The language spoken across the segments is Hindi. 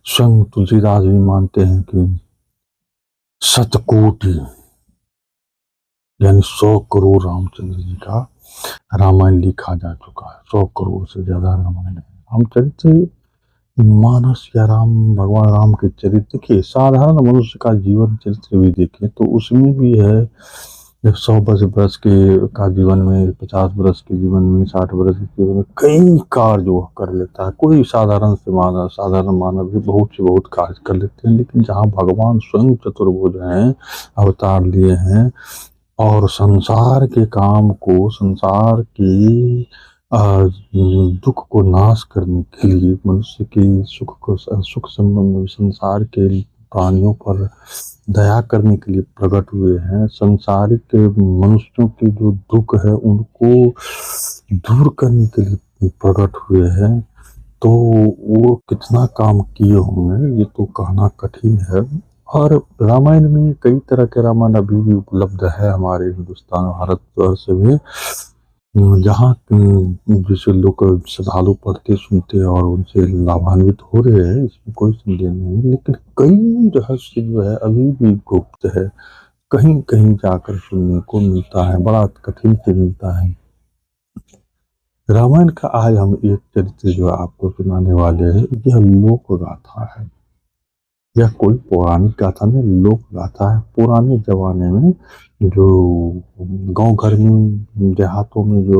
स्वयं तुलसीदास भी मानते हैं कि शतकोटि यानी 100 करोड़ रामचंद्र जी का रामायण लिखा जा चुका है। 100 करोड़ से ज्यादा रामायण है। रामचरित्र मानस या भगवान राम के चरित्र के साधारण मनुष्य का जीवन चरित्र भी देखें तो उसमें भी है। जब 100 वर्ष के का जीवन में, 50 वर्ष के जीवन में, 60 वर्ष के जीवन में कई कार्य जो कर लेता है। कोई साधारण मानव भी बहुत से बहुत कार्य कर लेते हैं, लेकिन जहाँ भगवान स्वयं चतुर्भुज हैं, अवतार लिए हैं और संसार के काम को, संसार के दुख को नाश करने के लिए, मनुष्य के सुख संबंध, संसार के प्राणियों पर दया करने के लिए प्रकट हुए हैं। संसारिक मनुष्यों के जो दुख है उनको दूर करने के लिए प्रकट हुए हैं। तो वो कितना काम किए होंगे ये तो कहना कठिन है। और रामायण में कई तरह के रामायण अभी भी उपलब्ध है हमारे हिंदुस्तान भारतवर्ष में, जहाँ जिसे लोग श्रद्धालु पढ़ते सुनते और उनसे लाभान्वित हो रहे हैं, इसमें कोई संदेह नहीं। लेकिन कई रहस्य जो है अभी भी गुप्त है, कहीं कहीं जाकर सुनने को मिलता है, बड़ा कठिन से मिलता है। रामायण का आज हम एक चरित्र जो आपको सुनाने वाले हैं, यह लोक गाथा है। यह कोई पौराणिक गाथा नहीं, लोक गाथा है। पुराने जमाने में जो गांव घर में, देहातों में जो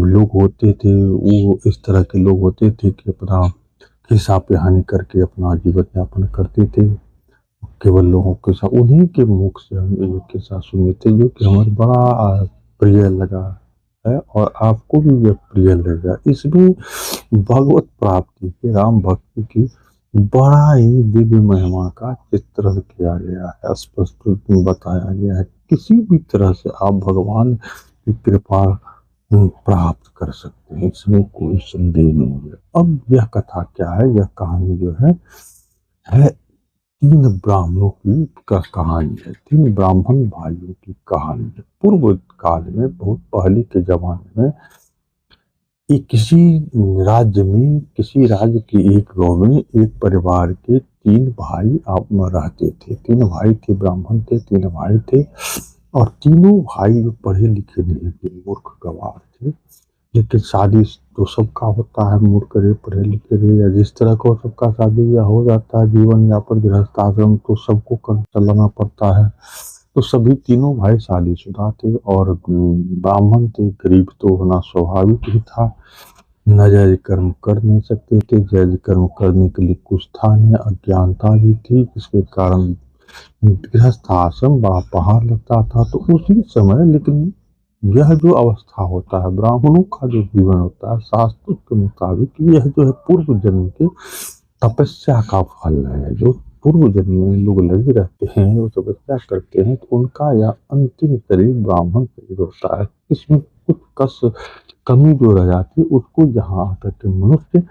लोग होते थे, वो इस तरह के लोग होते थे कि अपना खिस्सा पिहानी करके अपना जीवन यापन करते थे। केवल लोगों के साथ, उन्हीं के मुख से हम ये किस्सा सुने थे, जो कि हमें बड़ा प्रिय लगा है और आपको भी यह प्रिय लगेगा। इसमें भगवत प्राप्ति की, राम भक्ति की बड़ा ही दिव्य महिमा का चित्रण किया गया है, स्पष्ट बताया गया है। किसी भी तरह से आप भगवान की कृपा प्राप्त कर सकते हैं, इसमें कोई संदेह नहीं है। अब यह कथा क्या है, यह कहानी जो है 3 ब्राह्मणों की कहानी है। 3 ब्राह्मण भाइयों की कहानी है। पूर्व काल में, बहुत पहले के जमाने में, किसी राज्य में, किसी राज्य के एक गांव में एक परिवार के 3 भाई आप में रहते थे। 3 भाई थे, ब्राह्मण थे, 3 भाई थे और तीनों भाई जो पढ़े लिखे नहीं थे, मूर्ख गंवार थे। लेकिन शादी तो सबका होता है, मूर्ख रहे पढ़े लिखे रहे या जिस तरह का सबका शादी या हो जाता है, जीवन यापन गृहस्थ आश्रम तो सबको चलाना पड़ता है। तो सभी तीनों भाई शादीशुदा थे और ब्राह्मण थे। गरीब तो होना स्वाभाविक ही था, नाजायज कर्म कर नहीं सकते थे, जायज कर्म करने के लिए कुछ था नहीं, अज्ञानता भी थी, जिसके कारण गृहस्थ आश्रम बड़ा पहाड़ लगता था। तो उसी समय, लेकिन यह जो अवस्था होता है, ब्राह्मणों का जो जीवन होता है, शास्त्रों के मुताबिक यह जो है पूर्व जन्म के तपस्या का फल है। जो पूर्व जन्म में लोग लगे रहते हैं, वो तपस्या करते हैं, तो उनका यह अंतिम शरीर ब्राह्मण शरीर होता है। इसमें कुछ कमी जो रह जाती है, उसको यहाँ आकर के मनुष्य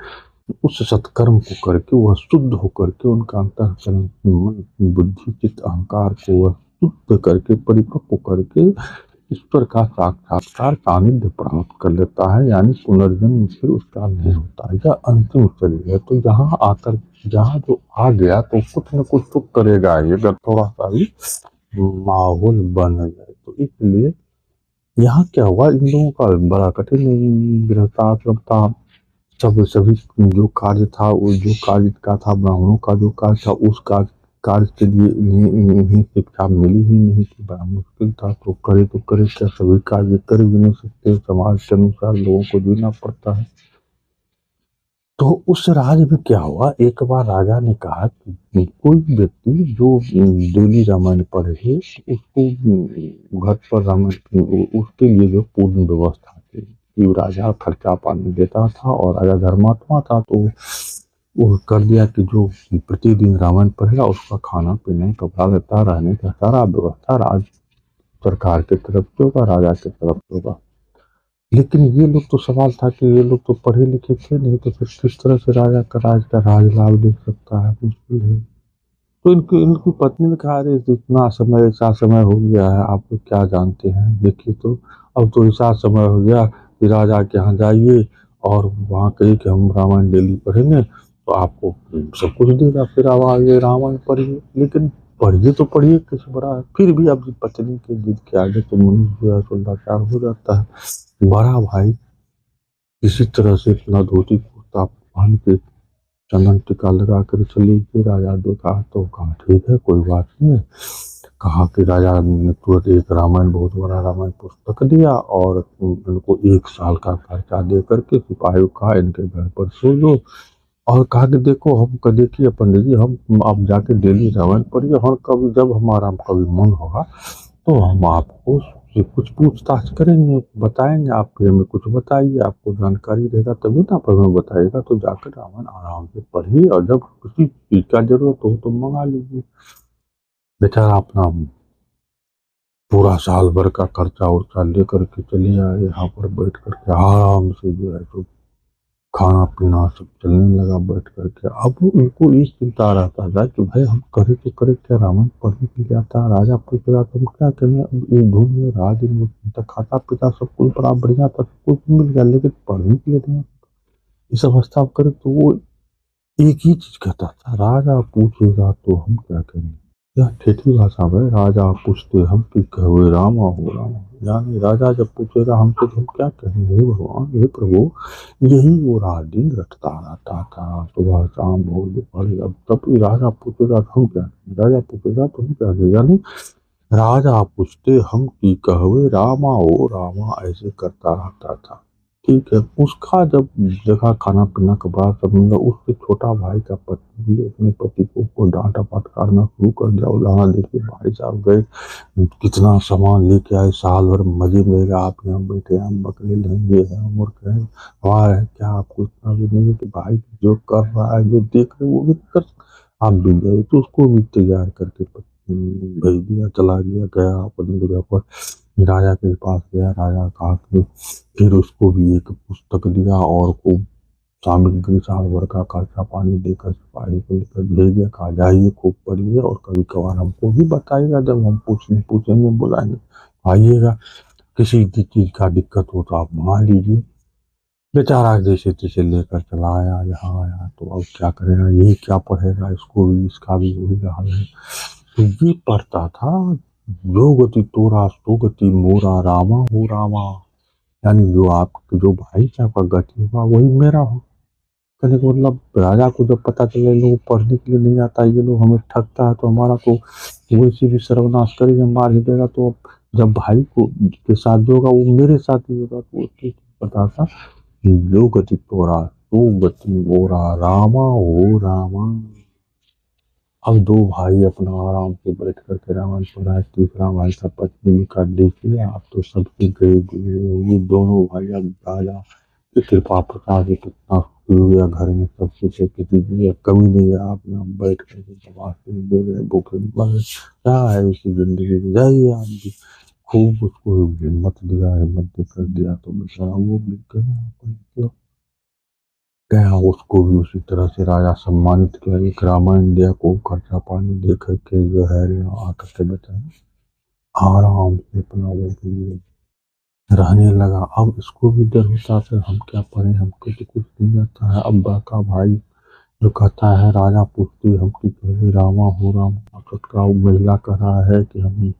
उस सत्कर्म को करके वह शुद्ध होकर के, उनका अंतःकरण, मन, बुद्धि, चित्त, अहंकार को वह शुद्ध करके, परिपक्व करके ईश्वर का साक्षात्कार सानिध्य प्राप्त कर लेता है। यानी पुनर्जन्म फिर उसका नहीं होता है, यह अंतिम शरीर है। तो यहाँ आकर, जहाँ जो आ गया तो कुछ न कुछ तो करेगा ही, अगर थोड़ा सा भी माहौल बन जाए तो। इसलिए यहाँ क्या हुआ, इन लोगों का बड़ा कठिन गृहस्थाश्रम था। सभी जो कार्य था, वो जो कार्य का था, ब्राह्मणों का जो कार्य था, उस कार्य के लिए इन्हें शिक्षा मिली ही नहीं थी, बड़ा मुश्किल था। तो करे क्या, सभी कार्य कर भी नहीं सकते, समाज के अनुसार लोगों को जीना पड़ता है। तो उस राज्य में क्या हुआ, एक बार राजा ने कहा कि कोई व्यक्ति जो डेली रामायण पढ़े, उसको घर पर रामायण, उसके लिए जो पूर्ण व्यवस्था थी कि राजा खर्चा पानी देता था और राजा धर्मात्मा था, तो वो कर दिया कि जो प्रतिदिन रामायण पढ़ेगा उसका खाना पीने, कपड़ा लत्ता, रहने का सारा व्यवस्था राज सरकार की तरफ से होगा, राजा की तरफ से होगा। लेकिन ये लोग तो, सवाल था कि ये लोग तो पढ़े लिखे थे नहीं, तो फिर किस तरह से राजा का राज लाभ देख सकता है, मुश्किल है। तो इनकी पत्नी ने कहा, अरे इतना समय, ऐसा समय हो गया है, आप लोग क्या जानते हैं, देखिए तो अब तो ऐसा समय हो गया कि राजा के यहाँ जाइए और वहाँ कहिए कि हम रामायण डेली पढ़ेंगे, तो आपको सब कुछ देगा। फिर आप आगे रामायण पढ़िए, लेकिन पढ़िए तो पढ़िए किस बड़ा है, फिर भी आपकी पत्नी के जिद के आगे तो मनुष्य जो है तो लाचार हो जाता है। बड़ा भाई किसी तरह से अपना धोती कुर्ता पहन के चंदन टीका लगा कर चली गई। राजा देखा तो कहा ठीक है कोई बात नहीं। कहा कि राजा ने तुरंत एक रामायण, बहुत बड़ा रामायण पुस्तक दिया और उनको 1 साल का खर्चा दे करके सिपाही को कहा इनके घर पर सो दो। और कहा कि देखो हम देखिए पंडित जी, हम आप जाके डेली रामायण पढ़िए, और कभी जब हमारा कभी मन होगा तो हम आपको से कुछ पूछताछ करेंगे, बताएंगे, आप फिर हमें कुछ बताइए, आपको जानकारी रहेगा तभी ना आप हमें बताइएगा। तो जाकर रामायण आराम से पढ़िए और जब किसी चीज का जरूरत हो तो मंगा लीजिए। बेचारा अपना पूरा साल भर का खर्चा उर्चा लेकर के चले आए, यहाँ पर बैठ करके आराम से जो है तो खाना पीना सब चलने लगा बैठ करके। अब उनको ये चिंता रहता था कि भाई हम करे तो करे क्या, रामायण पढ़ने के लिए आता है, राजा पूछ रहा तुम क्या करें, अब ये धुन में राज तक खाता पीता सब कुछ बड़ा बढ़िया था, सब कुछ मिल गया, लेकिन पढ़ने के लिए नहीं। इस अवस्था में करे तो वो एक ही चीज कहता था, राजा पूछेगा तो हम क्या करें। यह ठेठी भाषा में राजा पूछते हम कि कहे रामा हो रामा, यानी राजा जब पूछेगा हमसे तो हम क्या कहेंगे, हे भगवान हे प्रभु। यही वो रात दिन रटता रहता था, सुबह शाम भोर दोपहर। अब तब राजा पूछेगा तो हम क्या कहें, राजा पूछेगा तो हम क्या कहें, यानी राजा पूछते हम की कहवे रामा हो रामा, ऐसे करता रहता था। ठीक है, उसका जब देखा खाना पीना के बाद सब मतलब उसके छोटा भाई का पति भी अपने पति को डांटा फटकारना शुरू कर दिया। उल्लाह देखिए भाई साहब गए, कितना सामान लेके आए, साल भर मजे में रहे, आप यहाँ बैठे हैं, हम बकरे लेंगे हैं, मूर्ख हैं, हमारा है क्या, आपको इतना भी नहीं है कि भाई जो कर रहा है जो देख रहे वो भी कर, आप भी गए तो उसको भी तैयार करके भेज दिया, चला गया, गया अपनी जगह पर राजा के पास गया। राजा कहा कि फिर उसको भी एक पुस्तक दिया और खूब सामग्री साल भर का खर्चा पानी देकर सिपाही को लेकर भेज दिया, कहा जाइए खूब पढ़िए और कभी कभार हमको भी बताइएगा, जब हम पूछेंगे बुलाएंगे आइएगा, किसी भी चीज का दिक्कत हो तो आप मंगा लीजिए। बेचारा जैसे तैसे लेकर चला आया, यहाँ आया तो अब क्या करेगा, ये क्या पढ़ेगा, इसको भी इसका भी वही हाल है। तो ये पढ़ता था, जो गति तोरा सो गति मोरा रामा हो रामा, यानी जो आप जो भाई का आपका गति होगा वही मेरा हो। कहने का मतलब राजा को जब पता चले लोग पढ़ने के लिए नहीं आता, ये लोग हमें ठगता है तो हमारा तो वैसे भी सर्वनाश करेगा, मार ही देगा। तो जब भाई को के साथ जो होगा वो मेरे साथ ही होगा। तो उसको पता था जो गति तोरा तो गति मोरा रामा हो रामा। अब दो भाई अपना आराम से बैठ करके रामायण पढ़ रहा है। तीसरा भाई का पत्नी का देखिए आप तो सबसे गए ये दोनों भाई अब राजा की कृपा प्रसाद से कितना सुखी हो गया, घर में सब कुछ है, किसी की कमी नहीं है। आप यहाँ बैठ करके दबाते दे रहे भूखे मर क्या है उसी जिंदगी में, जाइए आप भी। खूब उसको हिम्मत दिया, हिम्मत देकर दिया तो बेचारा वो भी गया। गया उसको भी उसी तरह से राजा सम्मानित किया, एक रामायण दिया को खर्चा पानी दे करके जो है आकर के बेटा आराम से अपना वो भी रहने लगा। अब इसको भी डर होता है हम क्या पढ़े, हमको तो कुछ नहीं आता है। अब बड़का भाई जो कहता है राजा पूछते हम कि कहे रामा हो रामा, छोटका महिला कह रहा है कि हम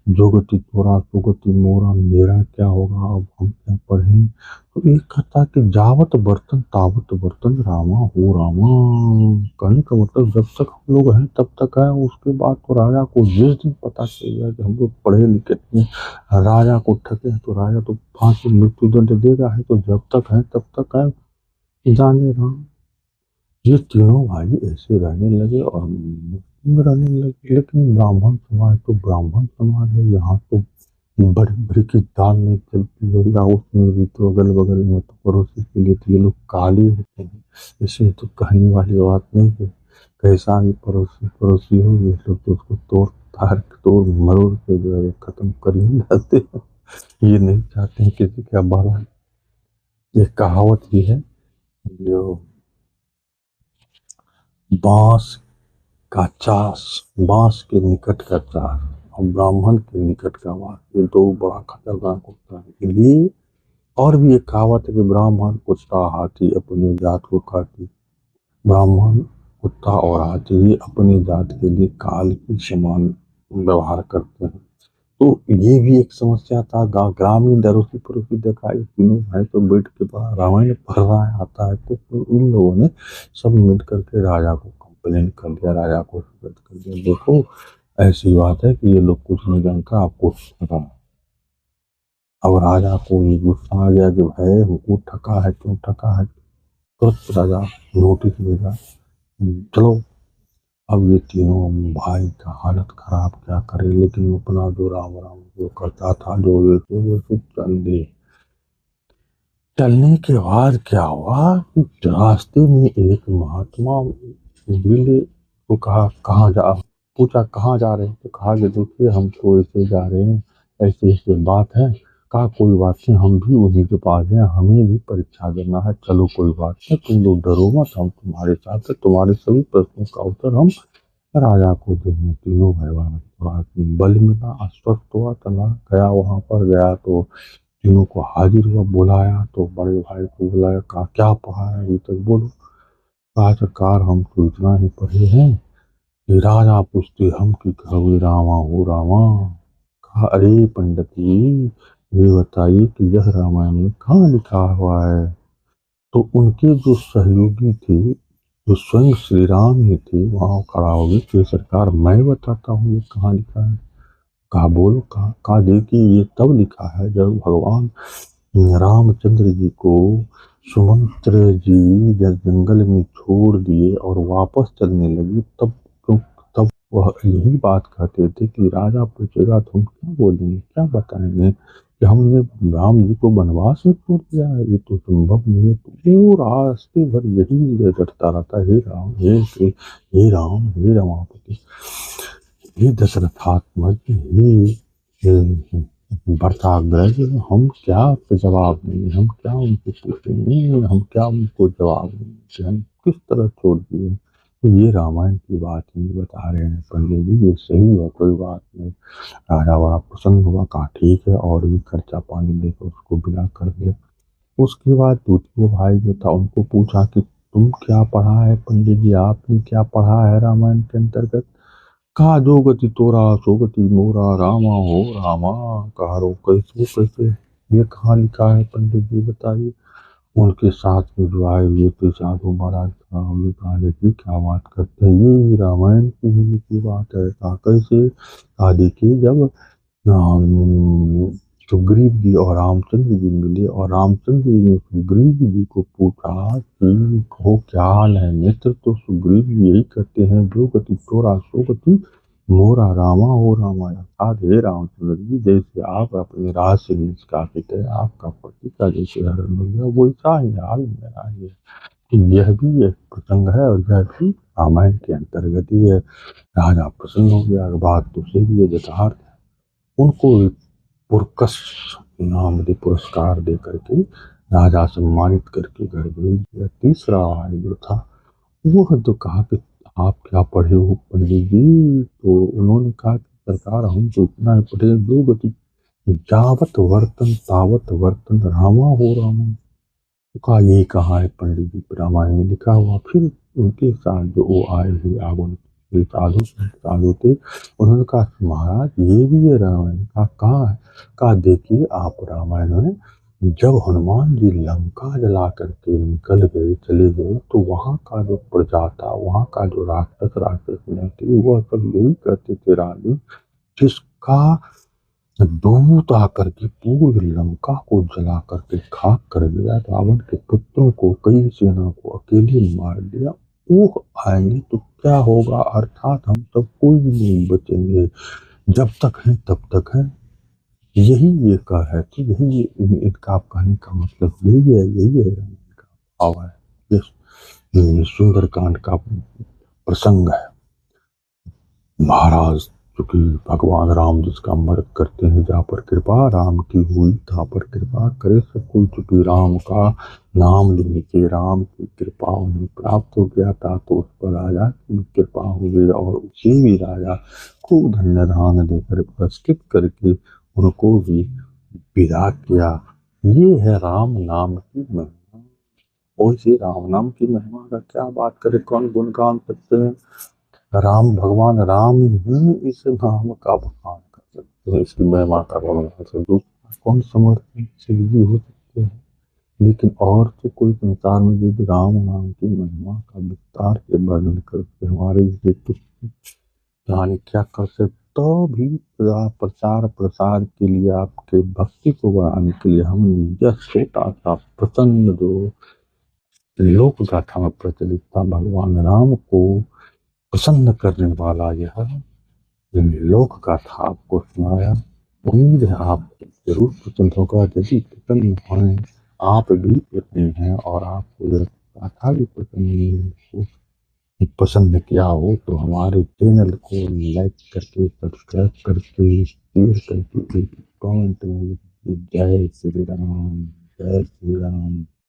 जो गति तोरा सो गति मोरा, मेरा क्या होगा, अब हम क्या पढ़ें। तो एक कहता है कि जावत बर्तन तावत बर्तन रामा हो रामा, कहने का मतलब जब तक हम लोग हैं तब तक है, उसके बाद तो राजा को जिस दिन पता चल गया कि हम लोग पढ़े लिखे नहीं, राजा को ठगे हैं, तो राजा तो फांसी मृत्यु दंड देगा है, तो जब तक है तब तक है, जाने राम। ये तीनों भाई ऐसे रहने लगे और मुस्लिम रहने लगे। लेकिन ब्राह्मण समाज तो ब्राह्मण समाज है, यहाँ तो बड़ी बड़ी की दाल नहीं चलती है, या उसमें भी तो अगल बगल में तो पड़ोसी के लिए तो ये लोग काले होते हैं। इसमें तो कहने वाली बात नहीं है, कैसा भी पड़ोसी पड़ोसी हो ये लोग तो उसको तोड़ मरोड़ के जो है खत्म कर ही जाते हैं। ये नहीं चाहते हैं किसी का भला। एक कहावत भी है जो बांस का चास, बांस के निकट का चास और ब्राह्मण के निकट का वास, ये दो बड़ा खतरनाक होता है। इसलिए और भी एक कहावत है कि ब्राह्मण कुत्ता हाथी अपनी जात को खाती, ब्राह्मण, कुत्ता और हाथी अपनी जात के लिए काल की समान व्यवहार करते हैं। तो ये भी एक समस्या था। ग्रामीण दरों की पड़ोसी देखा, ये तीनों भाई तो बैठ के बड़ा रामायण पढ़ रहा है, आता है तो इन लोगों ने सब मिल करके राजा को कंप्लेन कर दिया, राजा को शिकायत कर दिया, देखो ऐसी बात है कि ये लोग कुछ नहीं जानता, आपको पता है। अब राजा को ये गुस्सा आ गया कि भाई हमको ठका है, क्यों ठका है। तुरंत राजा नोटिस भेजा, चलो अब ये तीनों भाई का हालत खराब क्या करे, लेकिन अपना जो राम राम जो करता था, जो ये तो वो सब चल दे। चलने के बाद क्या हुआ कि रास्ते में एक महात्मा मिले, तो कहा कहाँ जा, पूछा कहाँ जा रहे हैं, तो कहा कि देखिए हम तो ऐसे जा रहे हैं, ऐसे ऐसे बात है। कहा कोई बात नहीं, हम भी उन्हीं के पास हैं, हमें भी परीक्षा देना है, चलो कोई बात नहीं, तुम लोग डरो मत, हम तुम्हारे साथ है, तुम्हारे सभी प्रश्नों का उत्तर हम राजा को देने। तीनों भगवान थोड़ा बल मिला, आश्वस्त हुआ, चला गया, वहां पर गया तो तीनों को हाजिर हुआ, बुलाया तो बड़े भाई को बुलाया, कहा क्या पढ़ा है अभी तक, बोलो। कहा सरकार हम तो इतना ही पढ़े हैं कि राजा पूछते हम कि कहोगे रामा हो रामा। कहा अरे पंडित जी, ये बताइए कि यह रामायण में कहाँ लिखा हुआ है। तो उनके जो सहयोगी थे, जो स्वयं श्री राम ही थे, वहां खड़ा हो गए कि सरकार मैं बताता हूँ ये कहाँ लिखा है। कहा बोलो, कहा देखिए ये तब लिखा है जब भगवान रामचंद्र जी को सुमंत्र जी जब जंगल में छोड़ दिए और वापस चलने लगी, तब तब वह यही बात कहते थे कि राजा पूछेगा तो हम क्या बोलेंगे, क्या बताएंगे कि हमने राम जी को वनवास में छोड़ दिया है, ये तो संभव नहीं है। तो वो रास्ते भर यही रटता रहता, हे राम हे राम हे रमापति, हे दशरथात्मज, हे भरताग्रज, हम क्या जवाब देंगे, हम क्या उनको पूछेंगे, हम क्या उनको जवाब देंगे, हम किस तरह छोड़ दिए। तो ये रामायण की बात ही बता रहे हैं पंडित जी, ये सही है, कोई बात नहीं। राजा बड़ा प्रसन्न हुआ, कहा ठीक है, और भी खर्चा पानी लेकर उसको विदा कर दिया। उसके बाद दूसरे भाई जो था उनको पूछा कि तुम क्या पढ़ा है पंडित जी, आपने क्या पढ़ा है रामायण के अंतर्गत। कहा जो गति तोरा सो गति मोरा रामा हो रामा। कहा रो कैसे कैसे, ये कहाँ लिखा है पंडित जी बताइए। उनके साथ में जो आए हुए थे साधु महाराज था, हमने कहा देखिए क्या बात करते हैं, ये रामायण की ही लिखी बात है। कहा कैसे। कहा देखिए जब सुग्रीव जी और रामचंद्र जी मिले और रामचंद्र जी ने सुग्रीव जी को पूछा कि हो क्या हाल है मित्र, तो सुग्रीव जी यही कहते हैं जो गति तोरा सो गति मोरा रामा हो रामा। अर्थात हे रामचंद्र जी, जैसे आप अपने राज से निष्कासित है, आपका पति का जैसे हरण हो गया, वैसा ही हाल मेरा है। कि यह भी एक प्रसंग है और यह भी रामायण के अंतर्गत ही है। राजा प्रसन्न हो गया, बात तो सही है, यथार्थ है। उनको पुरकस नाम दे पुरस्कार दे करके राजा सम्मानित करके घर भेज दिया। तीसरा भाई जो था वो तो कहा कि आप क्या पढ़े हो पंडित जी, तो उन्होंने कहा कि सरकार हम तो इतना ही पढ़े, दो गति जावत वर्तन तावत वर्तन रामा हो रामा। तो कहा ये कहाँ है पंडित जी, रामायण में लिखा हुआ। फिर उनके साथ जो वो आए हुए आगुन साधु साधु थे, उन्होंने कहा महाराज ये भी है रामायण। कहा कहाँ है। कहा देखिए आप रामायण में जब हनुमान जी लंका जला करके निकल गए चले गए, तो वहां का जो प्रजा था, वहां का जो राक्षस राक्षस थे, वह सब यही कहते थे राजू, जिसका दूत आकर के पूरी लंका को जला करके खाक कर दिया, रावण के पुत्रों को कई सेना को अकेले मार दिया, वो आएंगे तो क्या होगा, अर्थात हम सब कोई भी नहीं बचेंगे, जब तक है तब तक है। यही ये कह है कि यही इनका कहने का मतलब यही है, यही है इनका भाव है। ये सुंदरकांड का प्रसंग है। महाराज चूंकि भगवान राम जिसका मर्द करते हैं, जा पर कृपा राम की हुई था पर कृपा करे सब कोई, चूंकि राम का नाम लेने के राम की कृपा उन्हें प्राप्त हो गया था, तो उस पर राजा की कृपा हो गई और उसे भी राजा खूब धन्य धान देकर पुरस्कृत करके उनको भी विदा किया। ये है राम नाम की महिमा। और इसी राम नाम की महिमा का क्या बात करे, कौन गुणगान करते हैं। राम भगवान राम ही इस नाम का बखान कर सकते हैं, इसकी महिमा का वर्णन कर सकते हैं। कौन समर्थ से भी हो सकते हैं, लेकिन और तो कोई संसार में यदि राम नाम की महिमा का विस्तार से वर्णन करते हमारे जैसे कुछ जाने क्या कर सकते, तो भी प्रचार प्रसार के लिए, आपके भक्ति को बढ़ाने के लिए हम यह छोटा सा प्रसंग जो लोक गाथा में प्रचलित था, भगवान राम को प्रसन्न करने वाला यह लोक गाथा आपको सुनाया। उम्मीद है आप जरूर प्रसन्न होगा। यदि प्रसन्न हों आप भी प्रसन्न हैं और आपको यह गाथा भी पसंद किया हो तो हमारे चैनल को लाइक करके, सब्सक्राइब करके, शेयर करके, कमेंट में जय श्री राम, जय श्री राम।